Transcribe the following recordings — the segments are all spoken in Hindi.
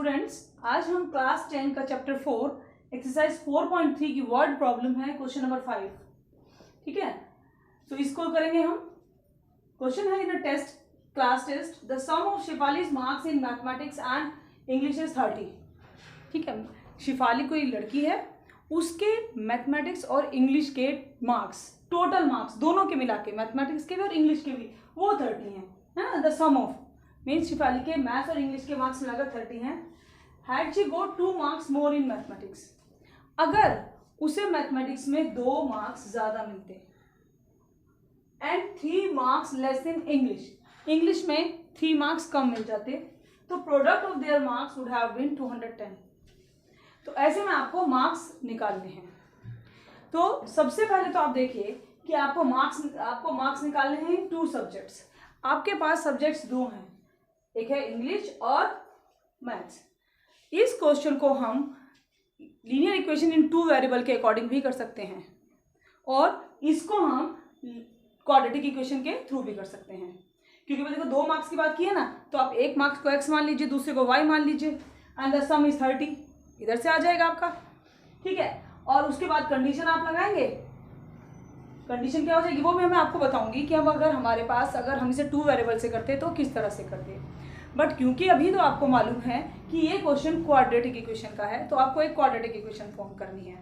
स्टूडेंट्स, आज हम क्लास 10 का चैप्टर 4 एक्सरसाइज 4.3 की वर्ड प्रॉब्लम है, क्वेश्चन नंबर 5। ठीक है, तो इसको करेंगे हम। क्वेश्चन है in a test, class test, the sum of Shafali's marks in mathematics and English is 30। ठीक है, शिफाली कोई लड़की है, उसके मैथमेटिक्स और इंग्लिश के मार्क्स, टोटल मार्क्स दोनों के मिला के, मैथमेटिक्स के भी और इंग्लिश के भी, वो 30 हैं, है ना। The sum of means Shifali के मैथ्स और इंग्लिश के मार्क्स मिलाकर 30 हैं। Had she got 2 marks more in mathematics, अगर उसे मैथमेटिक्स में 2 मार्क्स ज्यादा मिलते and 3 marks less in English, English में 3 मार्क्स कम मिल जाते, तो product of their marks would have been 210। तो ऐसे में आपको मार्क्स निकालने हैं। तो सबसे पहले तो आप देखिए कि आपको मार्क्स निकालने हैं 2 सब्जेक्ट्स। आपके पास सब्जेक्ट्स 2 हैं, एक है इंग्लिश और मैथ्स। इस क्वेश्चन को हम लीनियर इक्वेशन इन 2 वेरिएबल के अकॉर्डिंग भी कर सकते हैं और इसको हम क्वाड्रेटिक इक्वेशन के थ्रू भी कर सकते हैं। क्योंकि देखो 2 मार्क्स की बात की है ना, तो आप एक मार्क्स को x मान लीजिए, दूसरे को y मान लीजिए, एंड द सम इज 30, इधर से आ जाएगा आपका। ठीक है, और उसके बाद कंडीशन आप लगाएंगे। कंडीशन क्या हो जाएगी वो भी मैं आपको बताऊंगी कि हम अगर हम इसे 2 वेरिएबल से करते तो किस तरह से करते। बट क्योंकि अभी तो आपको मालूम है कि ये क्वेश्चन क्वाड्रेटिक इक्वेशन का है, तो आपको एक क्वाड्रेटिक इक्वेशन फॉर्म करनी है।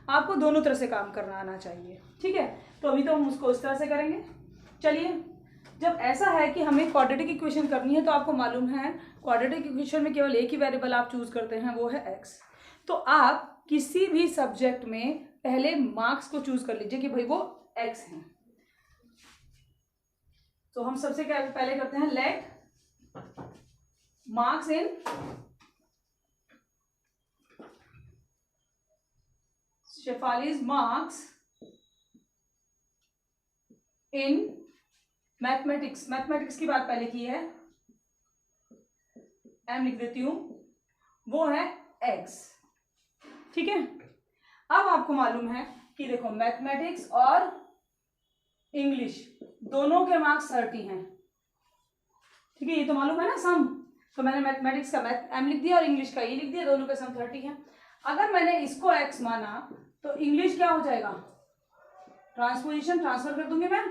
आपको दोनों तरह से काम करना आना चाहिए। ठीक है, तो अभी तो हम उसको इस तरह से करेंगे। चलिए, जब ऐसा है कि हमें क्वाड्रेटिक इक्वेशन करनी है, तो आपको मालूम है क्वाड्रेटिक इक्वेशन में केवल एक ही वेरिएबल आप चूज करते हैं, वो है x। तो आप किसी भी सब्जेक्ट में पहले मार्क्स को चूज कर लीजिए कि भाई वो x है। तो हम सबसे पहले करते हैं let marks in Shefali's marks in mathematics. Mathematics की बात पहले की है, एम लिख देती हूं, वो है x। ठीक है, अब आपको मालूम है कि देखो मैथमेटिक्स और इंग्लिश दोनों के मार्क्स 30 हैं। ठीक है, ये तो मालूम है ना सम। तो मैंने मैथमेटिक्स का m लिख दिया और इंग्लिश का e लिख दिया, दोनों का सम 30 है। अगर मैंने इसको x माना तो इंग्लिश क्या हो जाएगा, ट्रांसपोजिशन ट्रांसफर कर दूंगी मैं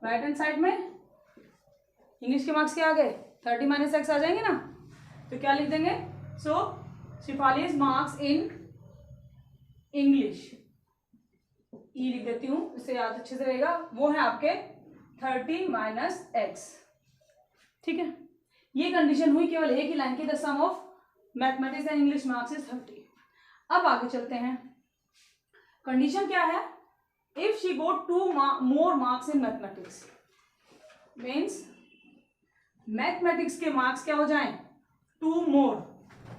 राइट हैंड साइड में। इंग्लिश के मार्क्स क्या आ गए, 30 माइनस x आ जाएंगे ना। तो क्या लिख देंगे, सो शिफालीज मार्क्स इन इंग्लिश, ई लिख देती हूँ, इससे याद अच्छे से रहेगा, वो है आपके 30 माइनस x। ठीक है, ये कंडीशन हुई केवल एक ही लाइन की, the sum of mathematics and English marks is 30। अब आगे चलते हैं। कंडीशन क्या है, if she got 2 more marks in mathematics, means mathematics के मार्क्स क्या हो जाएं, 2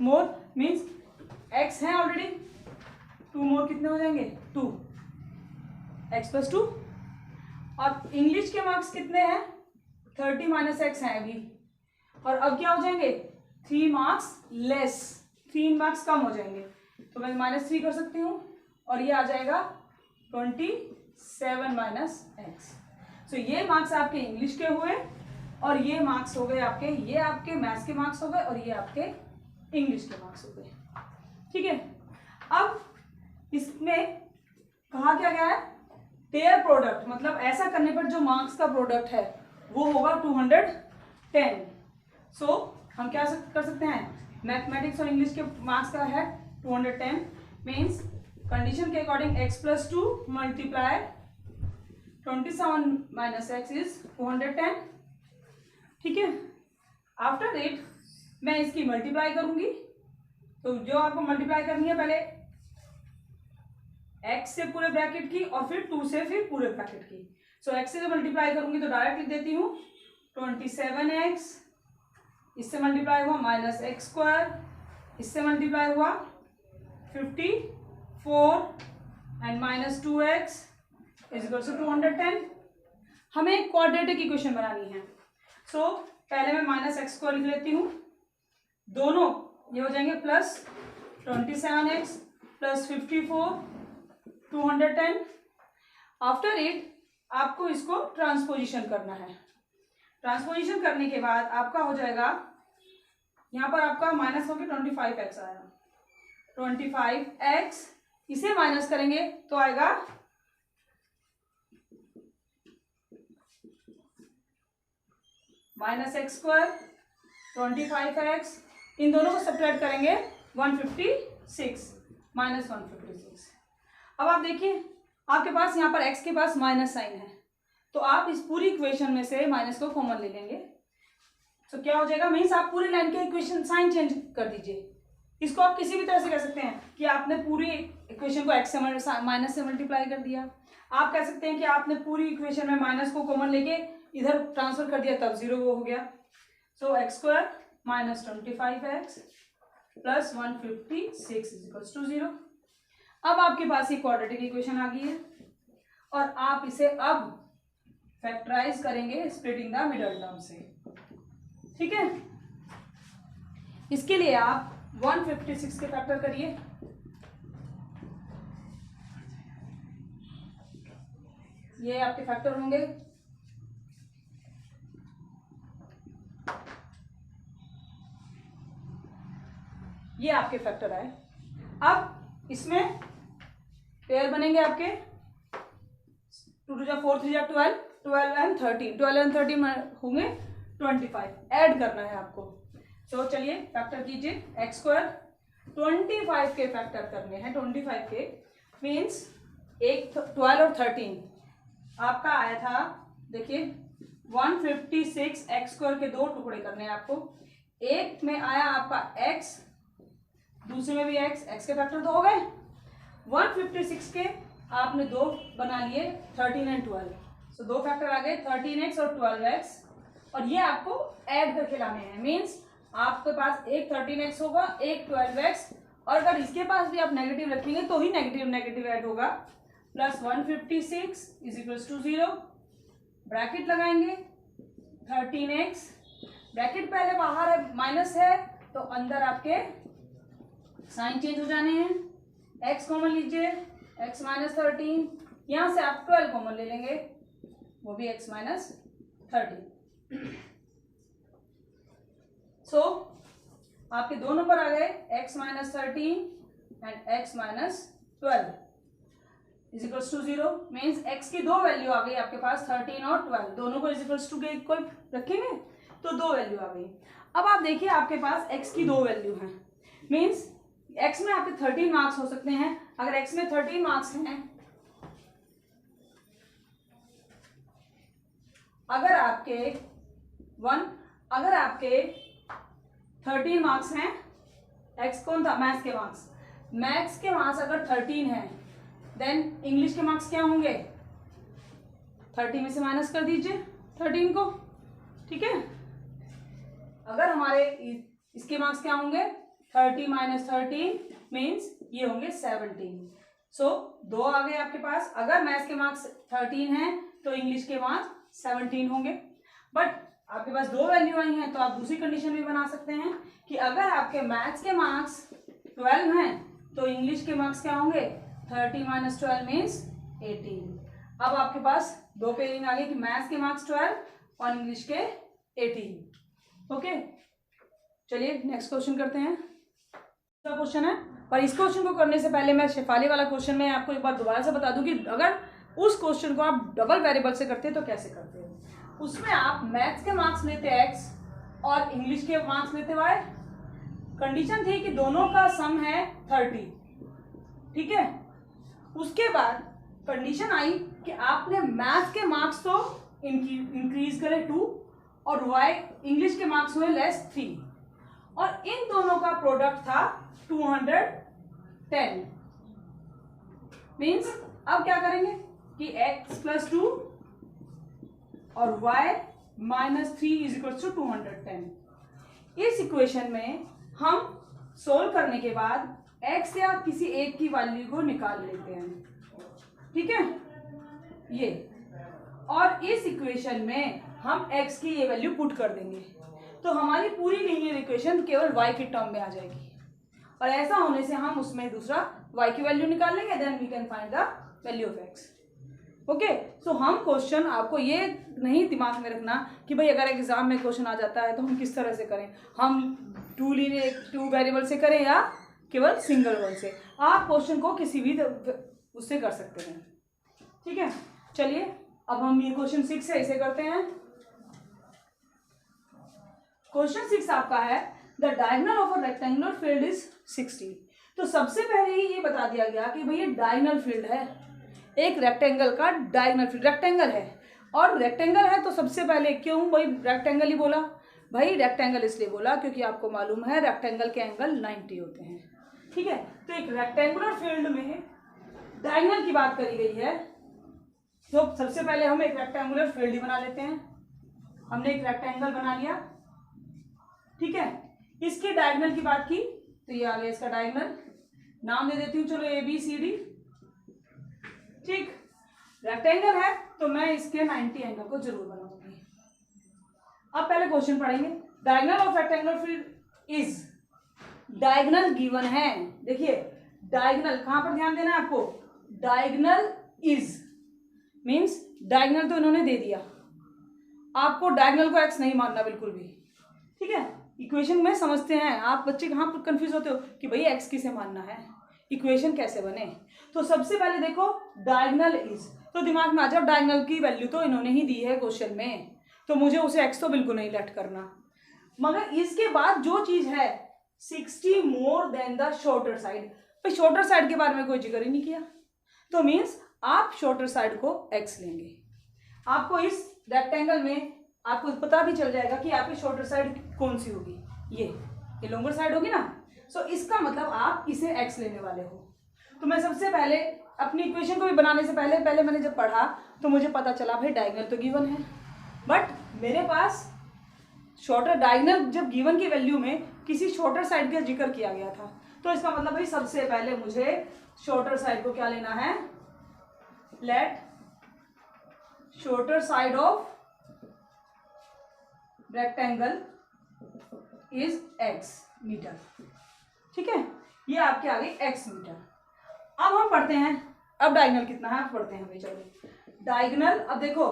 मोर मीन्स x है ऑलरेडी, 2 मोर कितने हो जाएंगे, 2, x प्लस 2। और इंग्लिश के मार्क्स कितने हैं, 30 माइनस x है अभी, और अब क्या हो जाएंगे, 3 मार्क्स लेस, 3 मार्क्स कम हो जाएंगे, तो मैं -3 कर सकती हूँ, और ये आ जाएगा 27 माइनस x। सो ये मार्क्स आपके इंग्लिश के हुए, और ये मार्क्स हो गए आपके, ये आपके मैथ्स के मार्क्स हो गए, और ये आपके इंग्लिश के मार्क्स हो गए। ठीक है, अब इसमें कहा क्या गया है, पेयर प्रोडक्ट, मतलब ऐसा करने पर जो मार्क्स का प्रोडक्ट है वो होगा 210। सो हम क्या कर सकते हैं, मैथमेटिक्स और इंग्लिश के मार्क्स का है 210, मीन्स कंडीशन के according x plus 2 multiply 27 minus x is 210। ठीक है, आफ्टर इट मैं इसकी मल्टीप्लाई करूंगी, तो जो आपको मल्टीप्लाई करनी है पहले x से पूरे ब्रैकेट की और फिर 2 से फिर पूरे ब्रैकेट की। सो x से जो मल्टीप्लाई करूंगी तो डायरेक्ट लिख देती हूँ 27x, इससे मल्टीप्लाई हुआ माइनस x स्क्वायर, इससे मल्टीप्लाई हुआ 54 and minus 2x is equal to 210। हमें क्वाड्रेटिक इक्वेशन बनानी है। सो पहले मैं माइनस x स्क्वायर लिख लेती हूँ, दोनों ये हो जाएंगे plus 27x plus 54 210। After it आपको इसको ट्रांसपोजिशन करना है। ट्रांसपोजिशन करने के बाद आपका हो जाएगा यहाँ पर आपका माइनस होकर 25x आया, 25x, इसे माइनस करेंगे तो आएगा -x², 25x, इन दोनों को सब्ट्रैक्ट करेंगे 156, -156। अब आप देखिए आपके पास यहाँ पर x के पास माइनस साइन है, तो आप इस पूरी इक्वेशन में से माइनस को कॉमन ले लेंगे। तो क्या हो जाएगा, मीन्स आप पूरी लाइन के इक्वेशन साइन चेंज कर दीजिए। इसको आप किसी भी तरह से कह सकते हैं कि आपने पूरी इक्वेशन को x से माइनस से मल्टीप्लाई कर दिया। आप कह सकते हैं कि आपने पूरी इक्वेशन में माइनस को कॉमन लेके इधर ट्रांसफर कर दिया, तब 0 हो गया। सो x² -25x + 156 = 0। अब आपके पास एक क्वाड्रेटिक इक्वेशन आ गई है और आप इसे अब फैक्टराइज करेंगे स्प्लिटिंग द मिडल टर्म से, ठीक है। इसके लिए आप 156 के फैक्टर करिए, ये आपके फैक्टर होंगे। ये आपके फैक्टर आए। अब इसमें पेयर बनेंगे आपके 2 × 4 3 × 12, 12 and 13, 12 and 13 होंगे 25, ऐड करना है आपको। तो चलिए फैक्टर कीजिए, x² 25 के फैक्टर करने हैं, 25 के मीन्स एक 12 और 13 आपका आया था, देखिए 156, x² के 2 टुकड़े करने हैं आपको। एक में आया आपका x, दूसरे में भी x, x के फैक्टर 2 हो गए। 156 के आपने 2 बना लिए, 13 and 12, सो 2 फैक्टर आ गए, 13x और 12x, और ये आपको ऐड करके लाने हैं। मीन्स आपके पास एक 13x होगा, एक 12x, और अगर इसके पास भी आप नेगेटिव रखेंगे तो ही नेगेटिव नेगेटिव ऐड होगा। प्लस 156 = 0, ब्रैकेट लगाएंगे 13x, ब्रैकेट पहले बाहर है, माइनस है, तो अंदर आपके साइन चेंज हो जाने हैं। x कॉमन लीजिए, x -13, यहां से आप 12 कॉमन ले लेंगे, वो भी x -13। सो आपके दो नंबर आ गए, x -13 and x -12 = 0। Means x की 2 वैल्यू आ गई आपके पास, 13 और 12, दोनों को = के इक्वल रखेंगे तो 2 वैल्यू आ गई। अब आप देखिए आपके पास x की 2 वैल्यू हैं, मीन्स x में आपके 13 मार्क्स हो सकते हैं। अगर x में 13 मार्क्स हैं, अगर आपके 13 मार्क्स हैं, x कौन था, मैथ्स के मार्क्स, मैथ्स के मार्क्स अगर 13 हैं, देन इंग्लिश के मार्क्स क्या होंगे, 30 में से माइनस कर दीजिए 13 को, ठीक है। अगर हमारे इसके मार्क्स क्या होंगे, 30 - 13 मीन्स ये होंगे 17। सो 2 आ गए आपके पास। अगर मैथ्स के मार्क्स 13 हैं तो इंग्लिश के मार्क्स 17 होंगे। बट आपके पास 2 वैल्यू आई हैं, तो आप दूसरी कंडीशन भी बना सकते हैं कि अगर आपके मैथ्स के मार्क्स 12 हैं तो इंग्लिश के मार्क्स क्या होंगे, 30 - 12 मीन्स 18। अब आपके पास 2 पेयरिंग आ गई कि मैथ्स के मार्क्स 12 और इंग्लिश के 18। ओके, चलिए नेक्स्ट क्वेश्चन करते हैं। क्वेश्चन है, पर इस क्वेश्चन को करने से पहले मैं शेफाली वाला क्वेश्चन में आपको एक बार दोबारा से बता दूं कि अगर उस क्वेश्चन को आप डबल वेरिएबल से करते हैं तो कैसे करते हैं। उसमें आप मैथ्स के मार्क्स लेते x और इंग्लिश के मार्क्स लेते y। कंडीशन थी कि दोनों का सम है 30, ठीक है। उसके बाद कंडीशन आई कि आपने मैथ्स के मार्क्स तो इंक्रीज करें 2 और y इंग्लिश के मार्क्स हुए -3, और इन दोनों का प्रोडक्ट था 210। मीन्स अब क्या करेंगे कि x + 2 और y -3 = 210। इस इक्वेशन में हम सोल्व करने के बाद x या किसी एक की वैल्यू को निकाल लेते हैं, ठीक है, ये। और इस इक्वेशन में हम x की ये वैल्यू पुट कर देंगे, तो हमारी पूरी लीनियर इक्वेशन केवल y के टर्म में आ जाएगी। और ऐसा होने से हम उसमें दूसरा y की वैल्यू निकाल लेंगे, then we can find the value of x। Okay. So हम क्वेश्चन, आपको ये नहीं दिमाग में रखना कि भाई अगर एग्जाम में क्वेश्चन आ जाता है तो हम किस तरह से करें, हम टू वेरिएबल से करें या केवल सिंगल वन से। आप क्वेश्चन को किसी भी उससे कर सकते हैं, ठीक है। चलिए अब हम ये क्वेश्चन 6 है, इसे करते हैं। क्वेश्चन 6 आपका है the diagonal of a rectangular field is 60। तो सबसे पहले ही ये बता दिया गया कि भाई ये डायगोनल फील्ड है, एक रेक्टेंगल का डायगोनल फील्ड, रेक्टेंगल है। और रेक्टेंगल है तो सबसे पहले क्यों भाई रेक्टेंगल ही बोला? भाई रेक्टेंगल इसलिए बोला क्योंकि आपको मालूम है रेक्टेंगल के एंगल 90 होते हैं, ठीक है। तो एक रेक्टेंगुलर फील्ड में डायगोनल की बात करी गई है, तो सबसे पहले हम एक रेक्टेंगुलर फील्ड ही बना लेते हैं। हमने एक रेक्टेंगल बना लिया, ठीक है। इसके डायगोनल की बात की तो ये आ गया इसका डायगोनल, नाम दे देती हूँ चलो ABCD, ठीक। रेक्टेंगल है तो मैं इसके 90 एंगल को जरूर बनाऊंगी। अब पहले क्वेश्चन पढ़ेंगे। Diagonal of rectangular field is, diagonal given है, देखिए डायगोनल कहां पर ध्यान देना है आपको, डायगोनल इज मीन्स डायगोनल तो इन्होंने दे दिया, आपको डायगोनल को एक्स नहीं मानना बिल्कुल भी, ठीक है। इक्वेशन में समझते हैं आप बच्चे, कहाँ पर कंफ्यूज होते हो कि भाई एक्स किसे मानना है, इक्वेशन कैसे बने। तो सबसे पहले देखो डायगोनल इज, तो दिमाग में आ जाओ डायगोनल की वैल्यू तो इन्होंने ही दी है क्वेश्चन में, तो मुझे उसे एक्स तो बिल्कुल नहीं लेट करना। मगर इसके बाद जो चीज है 60 more than the shorter side, भाई शॉर्टर साइड के बारे में कोई जिक्र ही नहीं किया, तो मीन्स आप शॉर्टर साइड को एक्स लेंगे। आपको इस रेक्टेंगल में आपको पता भी चल जाएगा कि आपकी शॉर्टर साइड कौन सी होगी, ये लॉन्गर साइड होगी ना। सो इसका मतलब आप इसे एक्स लेने वाले हो। तो मैं सबसे पहले अपनी इक्वेशन को भी बनाने से पहले मैंने जब पढ़ा तो मुझे पता चला भाई डायगोनल तो गिवन है, बट मेरे पास शॉर्टर डायगोनल जब गिवन की वैल्यू में किसी शॉर्टर साइड का जिक्र किया गया था, तो इसका मतलब भाई सबसे पहले मुझे शॉर्टर साइड को क्या लेना है, let shorter side of rectangle is X metre, ठीक है। ये आपके आ गई एक्स मीटर। अब हम पढ़ते हैं, अब डायगोनल कितना है आप पढ़ते हैं भाई। चलो डायगोनल, अब देखो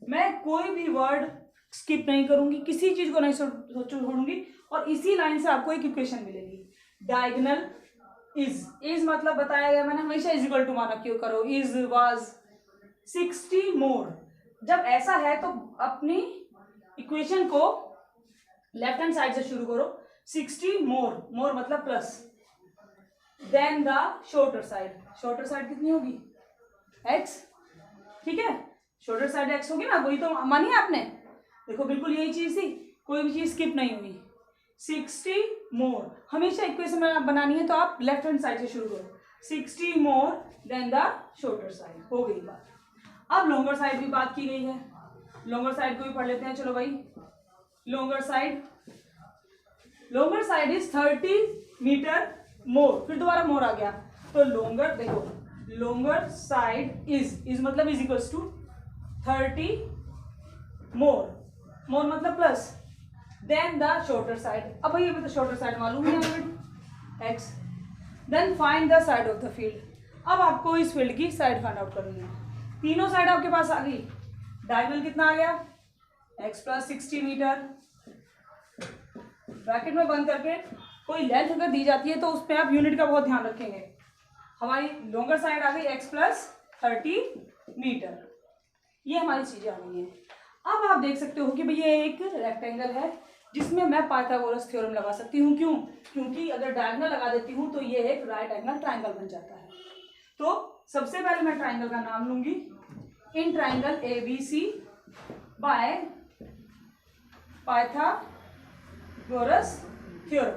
मैं कोई भी वर्ड स्किप नहीं करूंगी, किसी चीज को नहीं छोड़ूंगी, और इसी लाइन से आपको एक इक्वेशन मिलेगी। डायगोनल इज मतलब बताया गया मैंने, हमेशा इज इक्वल टू माना क्यों करो, इज वाज 60 मोर। जब ऐसा है तो अपनी इक्वेशन को लेफ्ट हैंड साइड से शुरू करो, 60 मोर मतलब plus, then the shorter side, shorter side कितनी होगी x, ठीक है। शॉर्टर साइड x होगी ना, वही तो मानी आपने, देखो बिल्कुल यही चीज थी, कोई भी चीज स्किप नहीं हुई। 60 मोर, हमेशा इक्वेशन बनानी है तो आप लेफ्ट हैंड साइड से शुरू करो, 60 more than the shorter side, हो गई बात। अब लॉन्गर साइड भी बात की गई है, लॉन्गर साइड को भी पढ़ लेते हैं चलो भाई। Longer side is 30 metre more, फिर दोबारा मोर आ गया, तो लॉन्गर देखो, लॉन्गर साइड इज मतलब इज इक्वल्स टू 30 मोर मतलब plus, then the shorter side. अब भाई तो शॉर्टर साइड मालूम है x, then find the side of the field. अब आपको इस फील्ड की साइड फाइंड आउट करनी है, तीनों साइड आपके पास आ गई। डायगोनल कितना आ गया, x प्लस 60 मीटर, ब्रैकेट में बंद करके कोई लेंथ अगर दी जाती है तो उसमें आप यूनिट का बहुत ध्यान रखेंगे। हमारी लॉन्गर साइड आ गई x प्लस 30 मीटर, ये हमारी चीजें आ गई हैं। अब आप देख सकते हो कि भाई ये एक रेक्टेंगल है जिसमें मैं पाइथागोरस थ्योरम लगा सकती हूँ, क्यों, क्योंकि अगर डायगोनल लगा देती हूँ तो ये एक राइट एंगल ट्राइंगल बन जाता है। तो सबसे पहले मैं ट्राइंगल का नाम लूंगी, in triangle ABC by Pythagoras theorem.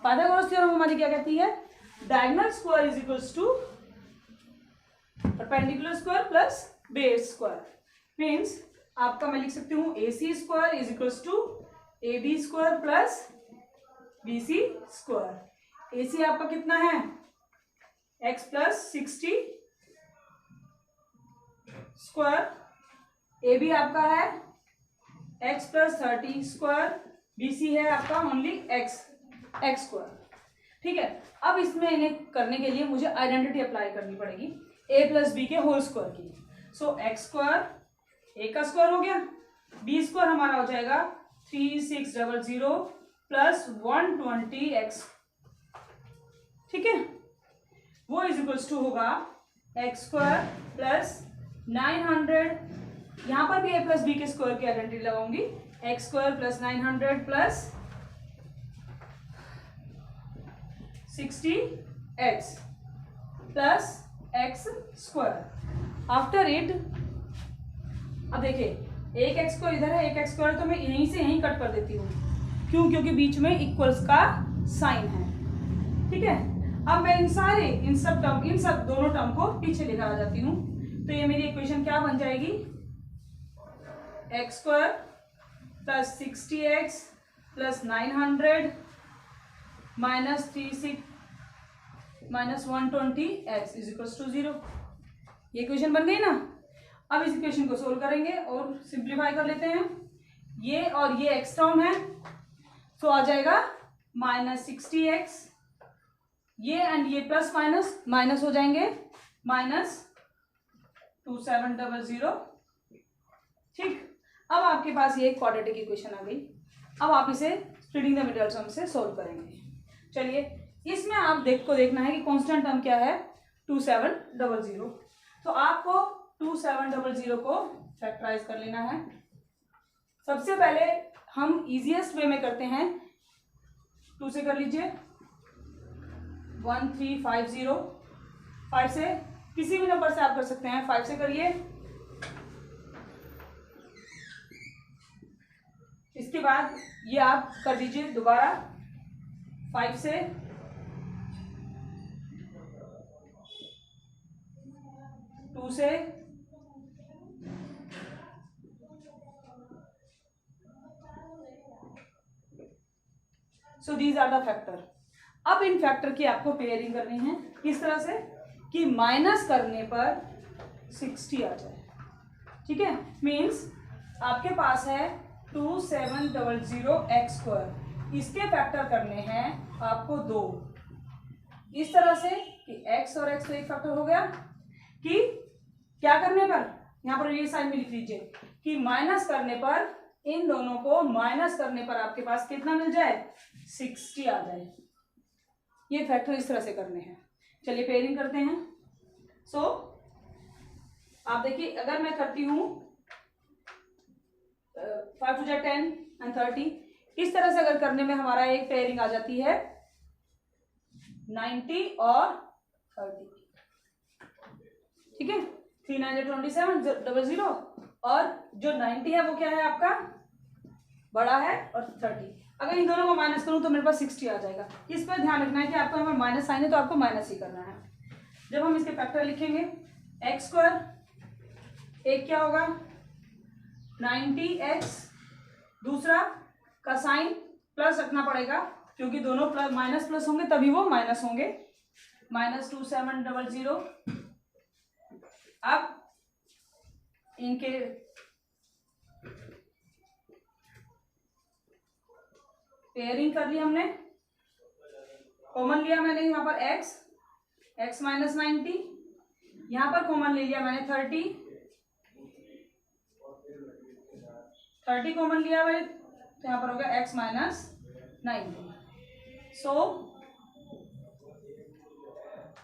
Pythagoras theorem हमारी क्या कहती है, diagonal square is equals to perpendicular square plus base square, means आपका मैं लिख सकती हूँ AC square is equals to AB square plus BC square. AC आपका कितना है x प्लस 60 स्क्वायर, AB आपका है x प्लस 30 स्क्वायर, BC है आपका ओनली x स्क्वायर, ठीक है। अब इसमें इन्हें करने के लिए मुझे आइडेंटिटी अप्लाई करनी पड़ेगी a प्लस बी के होल स्क्वायर की। सो एक्स स्क्वायर ए का स्क्वायर हो गया, बी स्क्वायर हमारा हो जाएगा 3600 प्लस 120x, ठीक है, वो इज इक्वल्स टू होगा एक्स स्क्वायर प्लस 900, यहां पर भी a प्लस बी के स्क्वायर की आइडेंटिटी लगाऊंगी, x square plus 900 plus 60x plus x square. After it अब देखिए एक एक्स स्क्वायर इधर है, एक एक्स स्क्वायर तो मैं यहीं से यहीं कट कर देती हूँ, क्यों, क्योंकि बीच में इक्वल्स का साइन है, ठीक है। अब मैं इन सब दोनों टर्म को पीछे लेकर आ जाती हूँ, तो ये मेरी इक्वेशन क्या बन जाएगी, x square plus 60x plus 900 minus 120x is equals to 0। ये इक्वेशन बन गई ना। अब इस इक्वेशन को सोल्व करेंगे और सिंप्लीफाई कर लेते हैं, ये और ये एक्स टर्म है, तो आ जाएगा माइनस 60x, ये एंड ये प्लस माइनस माइनस हो जाएंगे, माइनस 2700, ठीक। अब आपके पास ये एक क्वाड्रेटिक इक्वेशन आ गई। अब आप इसे स्प्लिटिंग द मिडल टर्म से सोल्व करेंगे। चलिए इसमें आप देखना है कि कांस्टेंट टर्म क्या है, 2700, तो आपको 2700 को फैक्टराइज कर लेना है। सबसे पहले हम इजीएस्ट वे में करते हैं, 2 से कर लीजिए, 1350, 5 से किसी भी नंबर से आप कर सकते हैं, 5 से करिए, इसके बाद ये आप कर दीजिए दोबारा 5 से, 2 से, so these are the factor. अब इन फैक्टर की आपको पेयरिंग करनी है, किस तरह से कि माइनस करने पर 60 आ जाए, ठीक है। मीन्स आपके पास है 2700x स्क्वायर, इसके फैक्टर करने हैं आपको 2, इस तरह से कि x और x तो एक फैक्टर हो गया, कि क्या करने पर, यहाँ पर ये साइन में लिख लीजिए कि माइनस करने पर, इन दोनों को माइनस करने पर आपके पास कितना मिल जाए, 60 आ जाए। ये फैक्टर इस तरह से करने हैं। चलिए पेयरिंग करते हैं। सो आप देखिए, अगर मैं करती हूँ 5 to 10 and 30, इस तरह से अगर करने में हमारा एक पेयरिंग आ जाती है 90 और 30, ठीक है, 392700, और जो 90 है वो क्या है आपका, बड़ा है, और 30, अगर इन दोनों को माइनस करूं तो मेरे पास 60 आ जाएगा। इस पर ध्यान रखना है कि आपको हमें माइनस साइन है तो आपको माइनस ही करना है। जब हम इसके फैक्टर लिखेंगे, एक्स स्क्वायर, एक क्या होगा 90x, दूसरा का साइन प्लस रखना पड़ेगा क्योंकि दोनों प्लस माइनस प्लस होंगे तभी वो माइनस होंगे, माइनस 2700। अब इनके पेयरिंग कर ली हमने, कॉमन लिया मैंने यहाँ पर x माइनस 90, यहाँ पर कॉमन ले लिया मैंने 30 कॉमन लिया मैंने, तो यहाँ पर हो गया x माइनस 90। सो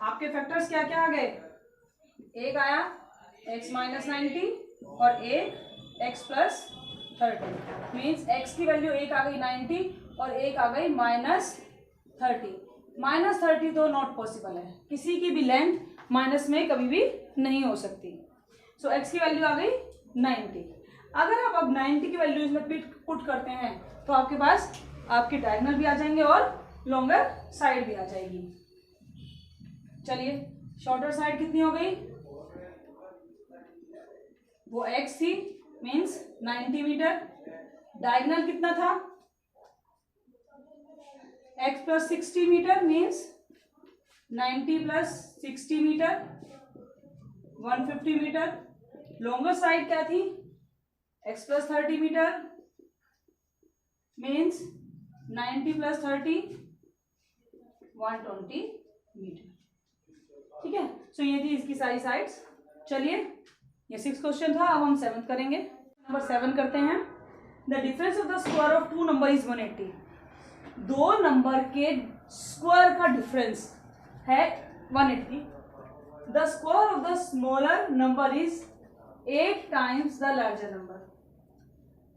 आपके फैक्टर्स क्या क्या आ गए, एक आया x माइनस 90 और एक x प्लस 30, मीन्स x की वैल्यू एक आ गई 90 और एक आ गई माइनस 30। माइनस 30 तो नॉट पॉसिबल है, किसी की भी लेंथ माइनस में कभी भी नहीं हो सकती। सो x की वैल्यू आ गई 90। अगर आप अब 90 की वैल्यू इसमें पुट करते हैं तो आपके पास आपके डायगोनल भी आ जाएंगे और लॉन्गर साइड भी आ जाएगी। चलिए शॉर्टर साइड कितनी हो गई, वो x थी, मीन्स 90 मीटर, डायगोनल कितना था, x plus 60 metre, means 90 plus 60 metre, 150 metre. Longer side क्या थी, x plus 30 metre, means 90 plus 30, 120 metre, ठीक है। सो ये थी इसकी सारी साइड्स। चलिए ये 6 क्वेश्चन था, अब हम 7th करेंगे। नंबर 7 करते हैं। The difference of the square of 2 number is 180। दो नंबर के स्क्वायर का डिफरेंस है 180। The square of the smaller number is 8 times the larger number.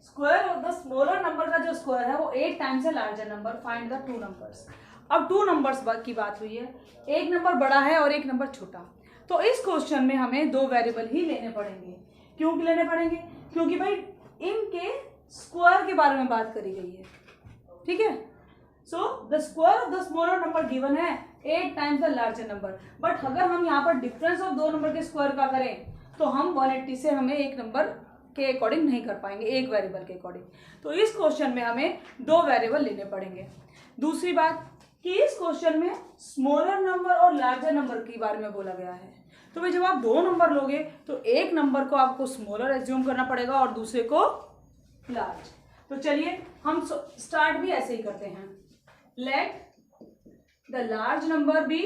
Square of the smaller number का जो स्क्वायर है वो 8 टाइम्स है larger number. Find the 2 numbers. अब 2 नंबर्स की बात हुई है, एक नंबर बड़ा है और एक नंबर छोटा। तो इस क्वेश्चन में हमें 2 वेरिएबल ही लेने पड़ेंगे। क्यों लेने पड़ेंगे? क्योंकि भाई इनके स्क्वायर के बारे में बात करी गई है, ठीक है। So the square of the smaller number given है 8 times the larger number. But अगर हम यहाँ पर डिफरेंस ऑफ 2 नंबर के स्क्वायर का करें तो हम 180 से हमें एक नंबर के अकॉर्डिंग नहीं कर पाएंगे, एक वेरिएबल के अकॉर्डिंग। तो इस क्वेश्चन में हमें 2 वेरिएबल लेने पड़ेंगे। दूसरी बात कि इस क्वेश्चन में स्मॉलर नंबर और लार्जर नंबर के बारे में बोला गया है। तो भाई जब आप 2 नंबर लोगे तो एक नंबर को आपको स्मॉलर एज्यूम करना पड़ेगा और दूसरे को लार्ज। तो चलिए हम स्टार्ट भी ऐसे ही करते हैं। Let the large number be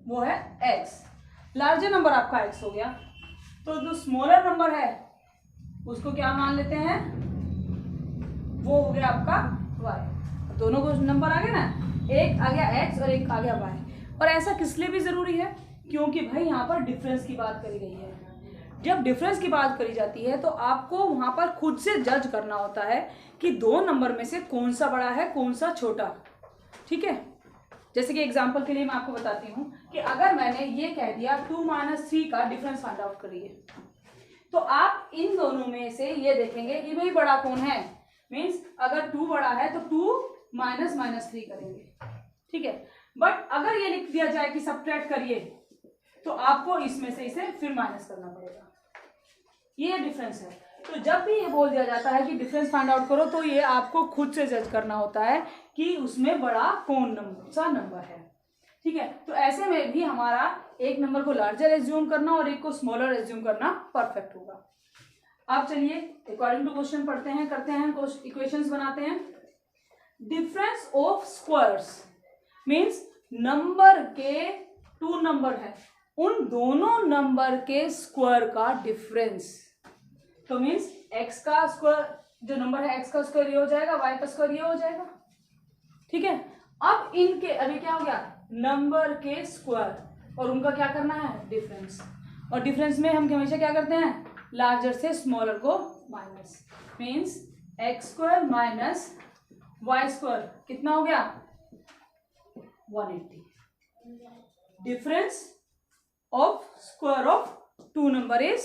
वो है x। लार्जर नंबर आपका x हो गया, तो जो स्मॉलर नंबर है उसको क्या मान लेते हैं, वो हो गया आपका y। दोनों को नंबर आ गए ना, एक आ गया x और एक आ गया y। और ऐसा किस लिए भी जरूरी है? क्योंकि भाई यहाँ पर डिफरेंस की बात करी गई है। जब डिफरेंस की बात करी जाती है तो आपको वहां पर खुद से जज करना होता है कि 2 नंबर में से कौन सा बड़ा है कौन सा छोटा, ठीक है। जैसे कि एग्जांपल के लिए मैं आपको बताती हूँ कि अगर मैंने ये कह दिया 2 - 3 का डिफरेंस फाइंड आउट करिए, तो आप इन दोनों में से ये देखेंगे कि भाई बड़ा कौन है। मीन्स अगर 2 बड़ा है तो 2 -3 करेंगे, ठीक है। बट अगर ये लिख दिया जाए कि सब्ट्रैक्ट करिए तो आपको इसमें से इसे फिर माइनस करना पड़ेगा। ये डिफरेंस है। तो जब भी ये बोल दिया जाता है कि डिफरेंस फाइंड आउट करो तो ये आपको खुद से जज करना होता है कि उसमें बड़ा कौन सा नंबर है, ठीक है। तो ऐसे में भी हमारा एक नंबर को लार्जर एज्यूम करना और एक को स्मॉलर एज्यूम करना परफेक्ट होगा। अब चलिए अकॉर्डिंग टू क्वेश्चन पढ़ते हैं, करते हैं, इक्वेशंस बनाते हैं। Difference of squares means number के 2 नंबर है, उन दोनों नंबर के स्क्वायर का डिफरेंस। तो मीन्स x का स्क्वायर जो नंबर है x का स्क्वायर ये हो जाएगा, y का स्क्वायर ये हो जाएगा, ठीक है। अब इनके अभी क्या हो गया, नंबर के स्क्वायर और उनका क्या करना है, डिफरेंस। और डिफरेंस में हम हमेशा क्या करते हैं, लार्जर से स्मॉलर को minus. Means x² minus y² कितना हो गया, 180। Difference of square of 2 number is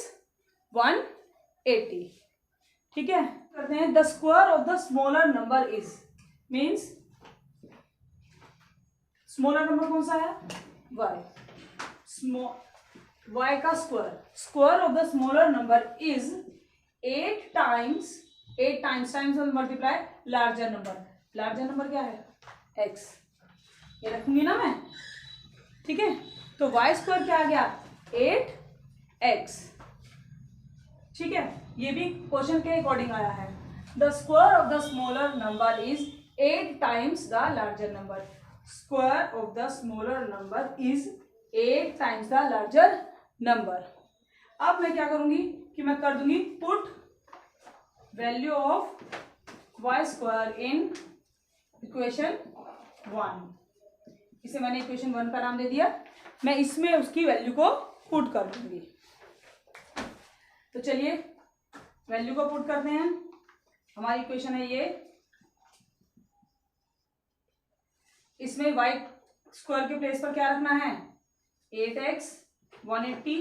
180, ठीक है। करते हैं the square of the smaller number is, means smaller number कौन सा है, y। y का square of the smaller number is 8 times multiply larger number. Larger number क्या है, x। ये रखूंगी ना मैं, ठीक है। तो y² क्या आ गया, 8x, ठीक है। ये भी क्वेश्चन के अकॉर्डिंग आया है। The square of the smaller number is 8 times the larger number. Square of the smaller number is 8 times the larger number. अब मैं क्या करूंगी कि मैं कर दूंगी put value of y² in equation 1। इसे मैंने इक्वेशन 1 का नाम दे दिया। मैं इसमें उसकी वैल्यू को पुट कर दूंगी। तो चलिए वैल्यू को पुट करते हैं। हमारी इक्वेशन है ये, इसमें y² के प्लेस पर क्या रखना है, 8x 180।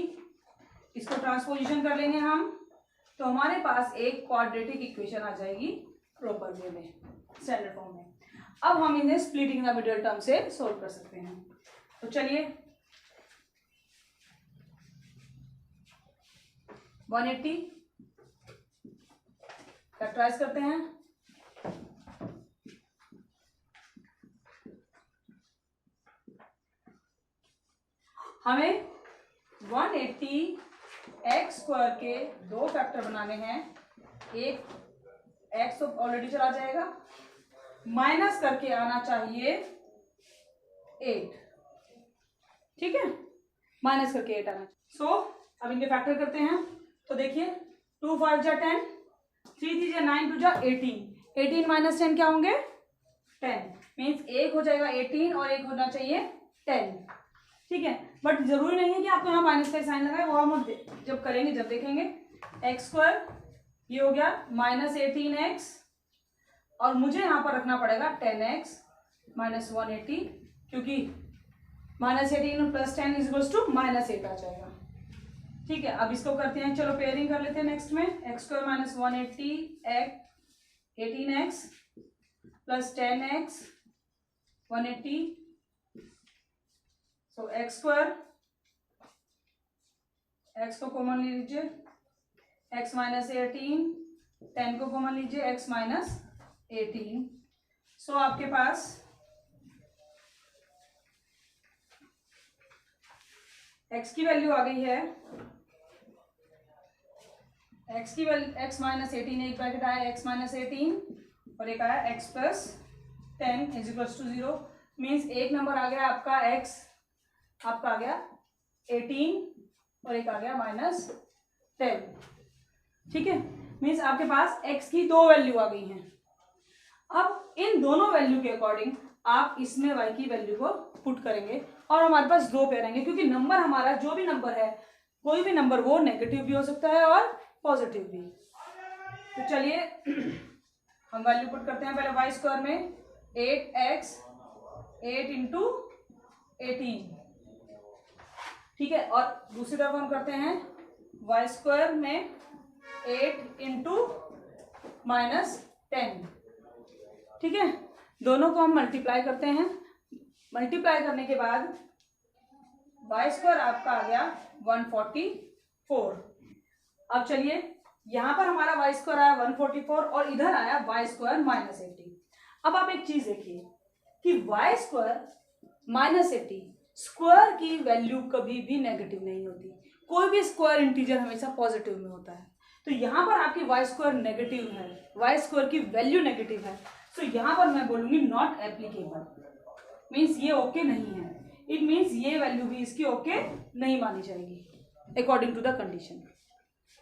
इसको ट्रांसपोजिशन कर लेंगे हम, तो हमारे पास एक क्वाड्रेटिक इक्वेशन आ जाएगी प्रॉपर वे में, स्टैंडर्ड फॉर्म में। अब हम इन्हें स्प्लिटिंग द मिडिल टर्म से सोल्व कर सकते हैं। तो चलिए 180 फैक्टराइज करते हैं। हमें 180 x² के 2 फैक्टर बनाने हैं। एक x तो ऑलरेडी चला जाएगा, माइनस करके आना चाहिए 8। ठीक है, माइनस करके 8 आना। सो अब इनके फैक्टर करते हैं। तो देखिए 2 5 जा 10, 3 3 जा 9, 2 जा 18, 18 माइनस 10 क्या होंगे 10, मीन्स एक हो जाएगा 18 और एक होना चाहिए 10। ठीक है, बट जरूरी नहीं है कि आपको यहाँ माइनस का साइन लगाए, वो हम जब करेंगे जब देखेंगे। एक्स स्क्वायर ये हो गया माइनस 18x, और मुझे यहाँ पर रखना पड़ेगा 10x माइनस 180, क्योंकि minus 18 plus 10 is equals to minus 8 आ जाएगा। ठीक है, अब इसको करते हैं, चलो पेयरिंग कर लेते हैं नेक्स्ट में। X square minus 180 18x plus 10x 180, सो एक्स स्क्वायर, एक्स को कॉमन ले लीजिए, x माइनस 18, 10 को कॉमन लीजिए, x माइनस 18। सो आपके पास x की वैल्यू आ गई है, x की वैल्यू x माइनस 18, एक ब्रैकेट आया x माइनस 18 और एक आया x plus 10 is equals to 0, means एक नंबर आ गया आपका x, आपका आ गया 18 और एक आ गया माइनस 10। ठीक है, मीन्स आपके पास x की दो वैल्यू आ गई हैं। अब इन दोनों वैल्यू के अकॉर्डिंग आप इसमें y की वैल्यू को पुट करेंगे और हमारे पास दो पेयर आएंगे, क्योंकि नंबर हमारा जो भी नंबर है, कोई भी नंबर वो नेगेटिव भी हो सकता है और पॉजिटिव भी। तो चलिए हम वैल्यू पुट करते हैं। पहले वाई स्क्वायर में 8x 8 इंटू 18, ठीक है, और दूसरी तरफ हम करते हैं वाई स्क्वायर में 8 इंटू माइनस 10। ठीक है, दोनों को हम मल्टीप्लाई करते हैं। मल्टीप्लाई करने के बाद वाई स्क्वायर आपका आ गया 144। अब चलिए यहां पर हमारा वाई स्क्वायर आया 144 और इधर आया वाई स्क्वायर माइनस 80। अब आप एक चीज देखिए कि वाई स्क्वायर माइनस 80, स्क्वायर की वैल्यू कभी भी नेगेटिव नहीं होती, कोई भी स्क्वायर इंटीजर हमेशा पॉजिटिव में होता है। तो यहाँ पर आपकी वाई स्क्वायर नेगेटिव है, वाई स्क्वायर की वैल्यू नेगेटिव है, तो यहाँ पर मैं बोलूंगी नॉट एप्लीकेबल, मीन्स ये ओके नहीं है। इट मीन्स ये वैल्यू भी इसकी ओके नहीं मानी जाएगी अकॉर्डिंग टू द कंडीशन,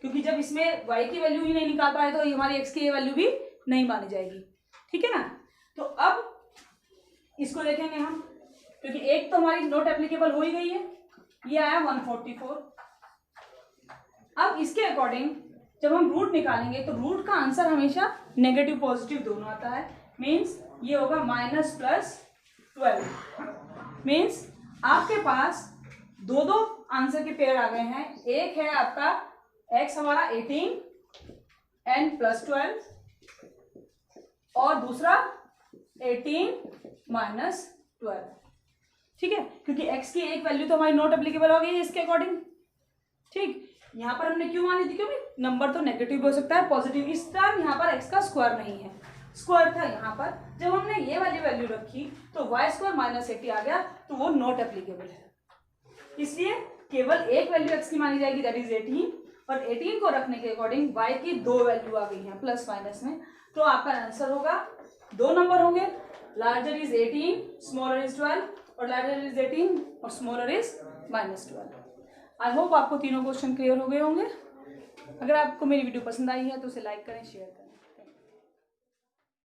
क्योंकि जब इसमें y की वैल्यू ही नहीं निकाल पाए तो हमारी x की वैल्यू भी नहीं मानी जाएगी। ठीक है ना, तो अब इसको देखेंगे हम, क्योंकि एक तो हमारी नॉट एप्लीकेबल हो ही गई है, ये आया 144। अब इसके अकॉर्डिंग जब हम रूट निकालेंगे तो रूट का आंसर हमेशा नेगेटिव पॉजिटिव दोनों आता है, मीन्स ये होगा माइनस प्लस 12। मीन्स आपके पास दो दो आंसर के पेयर आ गए हैं। एक है आपका x हमारा 18 एंड प्लस 12 और दूसरा 18 माइनस 12। ठीक है, क्योंकि x की एक वैल्यू तो हमारी नॉट एप्लीकेबल हो गई है इसके अकॉर्डिंग। ठीक, यहाँ पर हमने क्यों मान ली थी, क्योंकि नंबर तो नेगेटिव हो सकता है पॉजिटिव, इस टाइम यहाँ पर x का स्क्वायर नहीं है, स्क्वायर था यहाँ पर। जब हमने ये वाली वैल्यू रखी तो वाई स्क्वायर माइनस 80 आ गया, तो वो नॉट एप्लीकेबल है, इसलिए केवल एक वैल्यू x की मानी जाएगी, दैट इज 18, और 18 को रखने के अकॉर्डिंग y की दो वैल्यू आ गई हैं प्लस माइनस में। तो आपका आंसर होगा, दो नंबर होंगे, लार्जर इज 18, स्मॉलर इज 12, और लार्जर इज 18 और smaller is minus 12। I hope आपको तीनों क्वेश्चन क्लियर हो गए होंगे। अगर आपको मेरी वीडियो पसंद आई है तो उसे लाइक करें, शेयर करें।